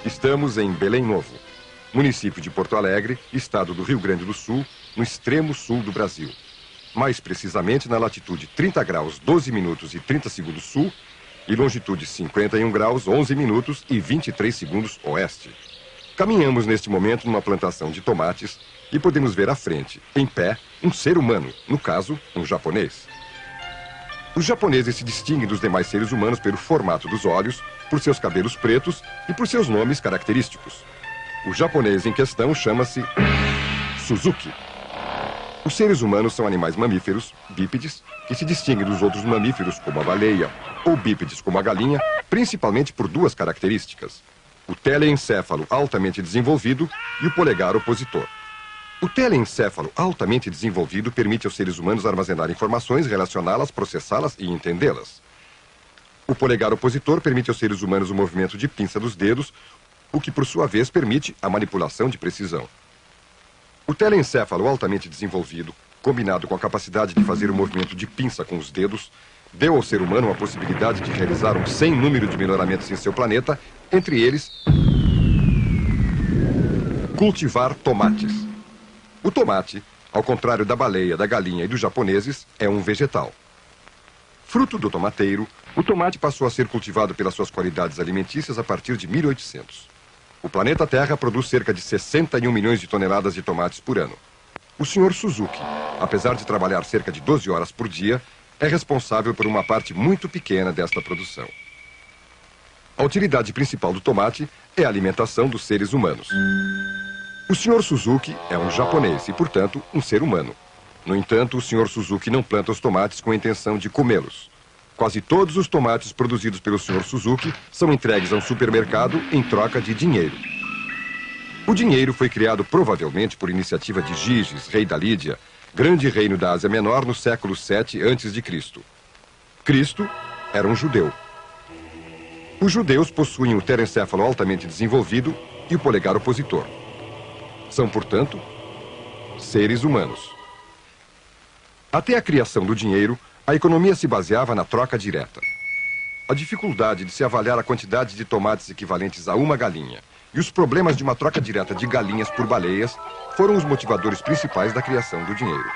Estamos em Belém Novo, município de Porto Alegre, estado do Rio Grande do Sul, no extremo sul do Brasil. Mais precisamente na latitude 30 graus 12 minutos e 30 segundos sul e longitude 51 graus 11 minutos e 23 segundos oeste. Caminhamos neste momento numa plantação de tomates e podemos ver à frente, em pé, um ser humano, no caso, um japonês. Os japoneses se distinguem dos demais seres humanos pelo formato dos olhos, por seus cabelos pretos e por seus nomes característicos. O japonês em questão chama-se Suzuki. Os seres humanos são animais mamíferos, bípedes, que se distinguem dos outros mamíferos como a baleia ou bípedes como a galinha, principalmente por duas características: o teleencéfalo altamente desenvolvido e o polegar opositor. O teleencéfalo altamente desenvolvido permite aos seres humanos armazenar informações, relacioná-las, processá-las e entendê-las. O polegar opositor permite aos seres humanos o movimento de pinça dos dedos, o que por sua vez permite a manipulação de precisão. O teleencéfalo altamente desenvolvido, combinado com a capacidade de fazer o movimento de pinça com os dedos, deu ao ser humano a possibilidade de realizar um sem número de melhoramentos em seu planeta, entre eles, cultivar tomates. O tomate, ao contrário da baleia, da galinha e dos japoneses, é um vegetal. Fruto do tomateiro, o tomate passou a ser cultivado pelas suas qualidades alimentícias a partir de 1800. O planeta Terra produz cerca de 61 milhões de toneladas de tomates por ano. O Sr. Suzuki, apesar de trabalhar cerca de 12 horas por dia, é responsável por uma parte muito pequena desta produção. A utilidade principal do tomate é a alimentação dos seres humanos. O Sr. Suzuki é um japonês e, portanto, um ser humano. No entanto, o Sr. Suzuki não planta os tomates com a intenção de comê-los. Quase todos os tomates produzidos pelo Sr. Suzuki são entregues a um supermercado em troca de dinheiro. O dinheiro foi criado provavelmente por iniciativa de Giges, rei da Lídia, grande reino da Ásia Menor no século VII a.C. Cristo era um judeu. Os judeus possuem o teleencéfalo altamente desenvolvido e o polegar opositor. São, portanto, seres humanos. Até a criação do dinheiro, a economia se baseava na troca direta. A dificuldade de se avaliar a quantidade de tomates equivalentes a uma galinha e os problemas de uma troca direta de galinhas por baleias foram os motivadores principais da criação do dinheiro.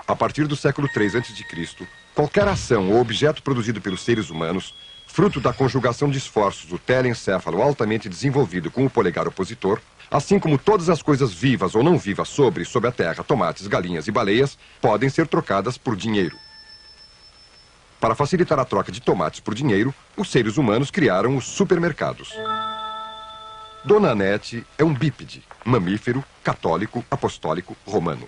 A partir do século III a.C., qualquer ação ou objeto produzido pelos seres humanos, fruto da conjugação de esforços do teleencéfalo altamente desenvolvido com o polegar opositor, assim como todas as coisas vivas ou não vivas sobre e sob a terra, tomates, galinhas e baleias, podem ser trocadas por dinheiro. Para facilitar a troca de tomates por dinheiro, os seres humanos criaram os supermercados. Dona Anete é um bípede, mamífero, católico, apostólico, romano.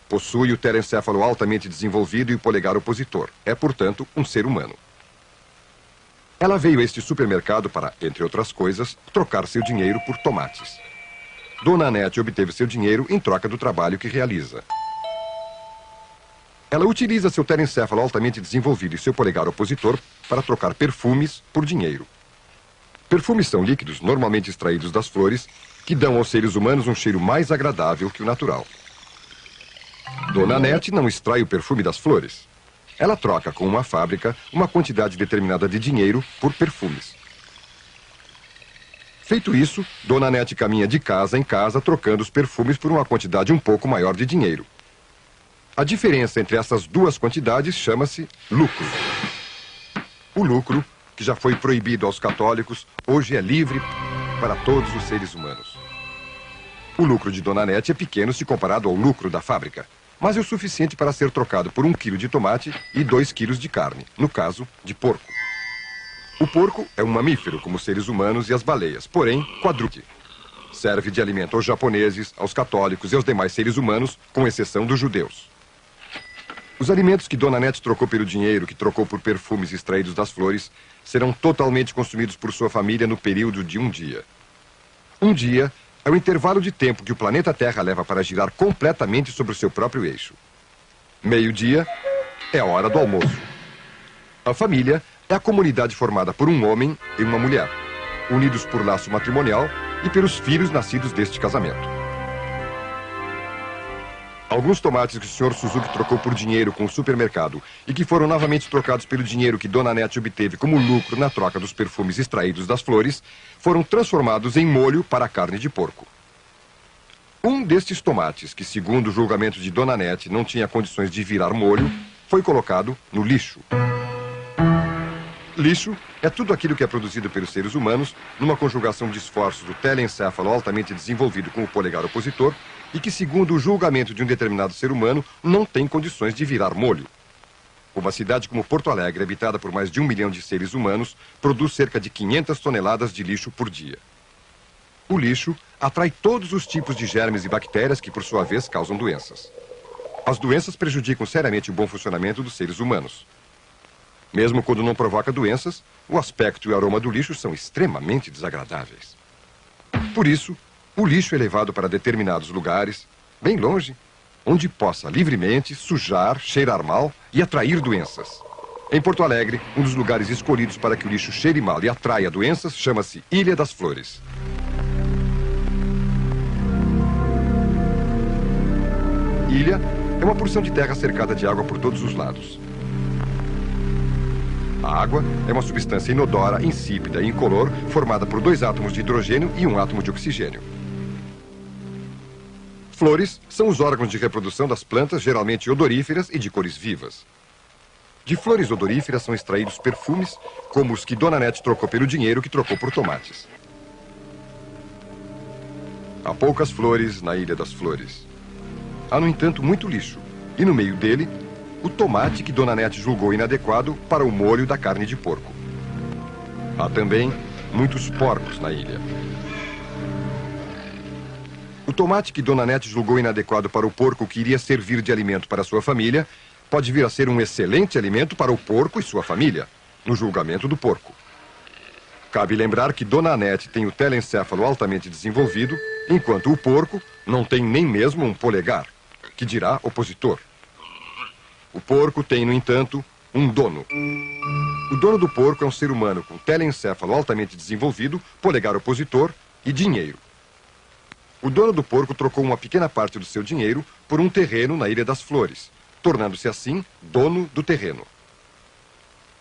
Possui o teleencéfalo altamente desenvolvido e o polegar opositor. É, portanto, um ser humano. Ela veio a este supermercado para, entre outras coisas, trocar seu dinheiro por tomates. Dona Anete obteve seu dinheiro em troca do trabalho que realiza. Ela utiliza seu teleencéfalo altamente desenvolvido e seu polegar opositor para trocar perfumes por dinheiro. Perfumes são líquidos normalmente extraídos das flores que dão aos seres humanos um cheiro mais agradável que o natural. Dona Anete não extrai o perfume das flores. Ela troca com uma fábrica uma quantidade determinada de dinheiro por perfumes. Feito isso, Dona Anete caminha de casa em casa trocando os perfumes por uma quantidade um pouco maior de dinheiro. A diferença entre essas duas quantidades chama-se lucro. O lucro, que já foi proibido aos católicos, hoje é livre para todos os seres humanos. O lucro de Dona Anete é pequeno se comparado ao lucro da fábrica, mas é o suficiente para ser trocado por 1 quilo de tomate e 2 quilos de carne, no caso, de porco. O porco é um mamífero, como os seres humanos e as baleias, porém quadrúpede. Serve de alimento aos japoneses, aos católicos e aos demais seres humanos, com exceção dos judeus. Os alimentos que Dona Anete trocou pelo dinheiro que trocou por perfumes extraídos das flores serão totalmente consumidos por sua família no período de um dia. Um dia é o intervalo de tempo que o planeta Terra leva para girar completamente sobre o seu próprio eixo. Meio-dia é a hora do almoço. A família é a comunidade formada por um homem e uma mulher, unidos por laço matrimonial e pelos filhos nascidos deste casamento. Alguns tomates que o Sr. Suzuki trocou por dinheiro com o supermercado e que foram novamente trocados pelo dinheiro que Dona Nete obteve como lucro na troca dos perfumes extraídos das flores, foram transformados em molho para a carne de porco. Um destes tomates, que segundo o julgamento de Dona Nete não tinha condições de virar molho, foi colocado no lixo. Lixo é tudo aquilo que é produzido pelos seres humanos numa conjugação de esforços do telencéfalo altamente desenvolvido com o polegar opositor e que, segundo o julgamento de um determinado ser humano, não tem condições de virar molho. Uma cidade como Porto Alegre, habitada por mais de 1 milhão de seres humanos, produz cerca de 500 toneladas de lixo por dia. O lixo atrai todos os tipos de germes e bactérias que, por sua vez, causam doenças. As doenças prejudicam seriamente o bom funcionamento dos seres humanos. Mesmo quando não provoca doenças, o aspecto e o aroma do lixo são extremamente desagradáveis. Por isso, o lixo é levado para determinados lugares, bem longe, onde possa livremente sujar, cheirar mal e atrair doenças. Em Porto Alegre, um dos lugares escolhidos para que o lixo cheire mal e atraia doenças chama-se Ilha das Flores. Ilha é uma porção de terra cercada de água por todos os lados. A água é uma substância inodora, insípida e incolor, formada por 2 átomos de hidrogênio e 1 átomo de oxigênio. Flores são os órgãos de reprodução das plantas, geralmente odoríferas e de cores vivas. De flores odoríferas são extraídos perfumes, como os que Dona Nete trocou pelo dinheiro que trocou por tomates. Há poucas flores na Ilha das Flores. Há, no entanto, muito lixo, e no meio dele, o tomate que Dona Nete julgou inadequado para o molho da carne de porco. Há também muitos porcos na ilha. O tomate que Dona Nete julgou inadequado para o porco que iria servir de alimento para sua família pode vir a ser um excelente alimento para o porco e sua família, no julgamento do porco. Cabe lembrar que Dona Nete tem o telencéfalo altamente desenvolvido, enquanto o porco não tem nem mesmo um polegar, que dirá opositor. O porco tem, no entanto, um dono. O dono do porco é um ser humano com telencéfalo altamente desenvolvido, polegar opositor e dinheiro. O dono do porco trocou uma pequena parte do seu dinheiro por um terreno na Ilha das Flores, tornando-se assim dono do terreno.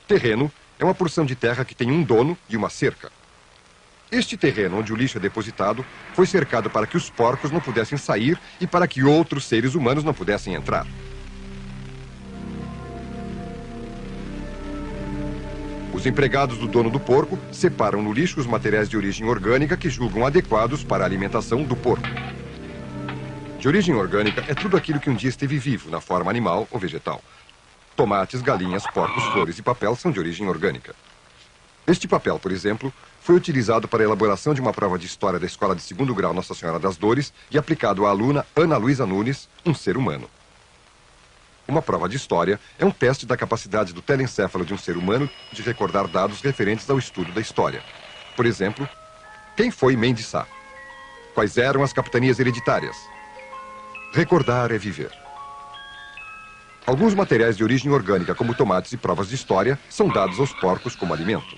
Terreno é uma porção de terra que tem um dono e uma cerca. Este terreno onde o lixo é depositado foi cercado para que os porcos não pudessem sair e para que outros seres humanos não pudessem entrar. Os empregados do dono do porco separam no lixo os materiais de origem orgânica que julgam adequados para a alimentação do porco. De origem orgânica é tudo aquilo que um dia esteve vivo, na forma animal ou vegetal. Tomates, galinhas, porcos, flores e papel são de origem orgânica. Este papel, por exemplo, foi utilizado para a elaboração de uma prova de história da Escola de 2º Grau Nossa Senhora das Dores e aplicado à aluna Ana Luísa Nunes, um ser humano. Uma prova de história é um teste da capacidade do telencéfalo de um ser humano de recordar dados referentes ao estudo da história. Por exemplo, quem foi Mendes Sá? Quais eram as capitanias hereditárias? Recordar é viver. Alguns materiais de origem orgânica, como tomates e provas de história, são dados aos porcos como alimento.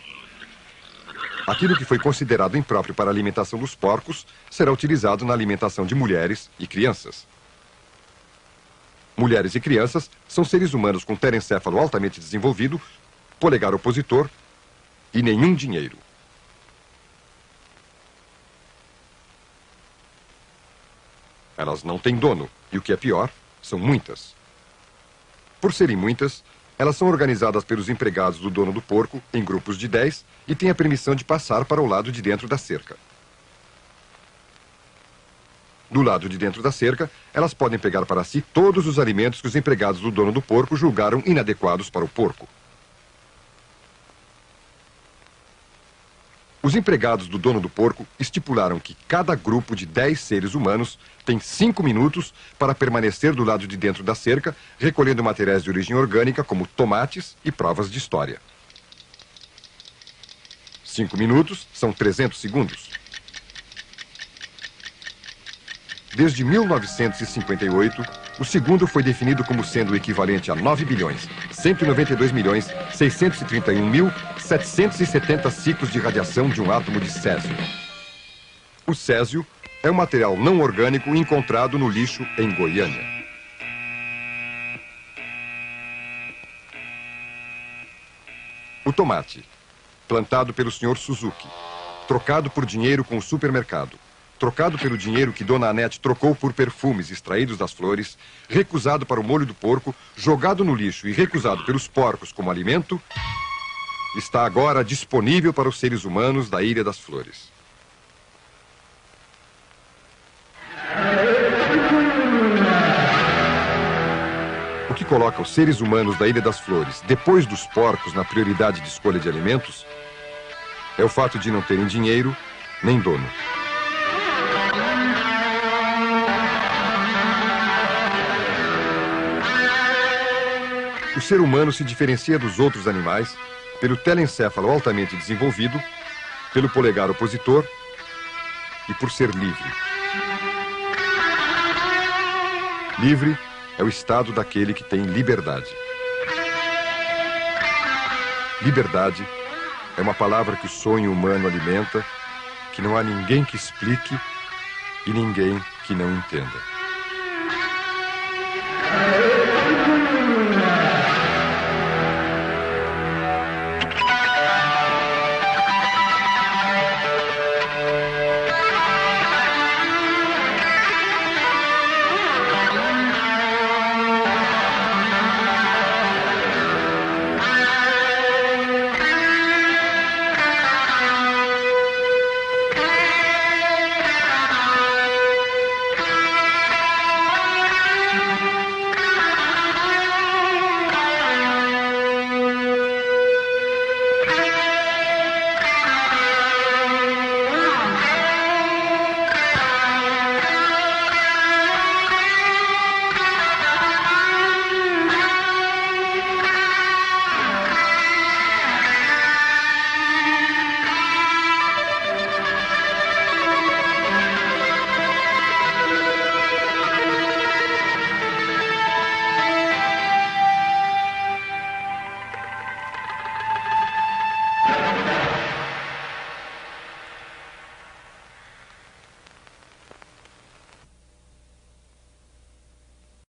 Aquilo que foi considerado impróprio para a alimentação dos porcos será utilizado na alimentação de mulheres e crianças. Mulheres e crianças são seres humanos com telencéfalo altamente desenvolvido, polegar opositor e nenhum dinheiro. Elas não têm dono e, o que é pior, são muitas. Por serem muitas, elas são organizadas pelos empregados do dono do porco em grupos de 10 e têm a permissão de passar para o lado de dentro da cerca. Do lado de dentro da cerca, elas podem pegar para si todos os alimentos que os empregados do dono do porco julgaram inadequados para o porco. Os empregados do dono do porco estipularam que cada grupo de 10 seres humanos tem 5 minutos para permanecer do lado de dentro da cerca, recolhendo materiais de origem orgânica como tomates e provas de história. 5 minutos são 300 segundos. Desde 1958, o segundo foi definido como sendo o equivalente a 9.192.631.770 ciclos de radiação de um átomo de césio. O césio é um material não orgânico encontrado no lixo em Goiânia. O tomate, plantado pelo Sr. Suzuki, trocado por dinheiro com o supermercado, trocado pelo dinheiro que Dona Anete trocou por perfumes extraídos das flores, recusado para o molho do porco, jogado no lixo e recusado pelos porcos como alimento, está agora disponível para os seres humanos da Ilha das Flores. O que coloca os seres humanos da Ilha das Flores, depois dos porcos, na prioridade de escolha de alimentos, é o fato de não terem dinheiro nem dono. O ser humano se diferencia dos outros animais pelo telencéfalo altamente desenvolvido, pelo polegar opositor e por ser livre. Livre é o estado daquele que tem liberdade. Liberdade é uma palavra que o sonho humano alimenta, que não há ninguém que explique e ninguém que não entenda.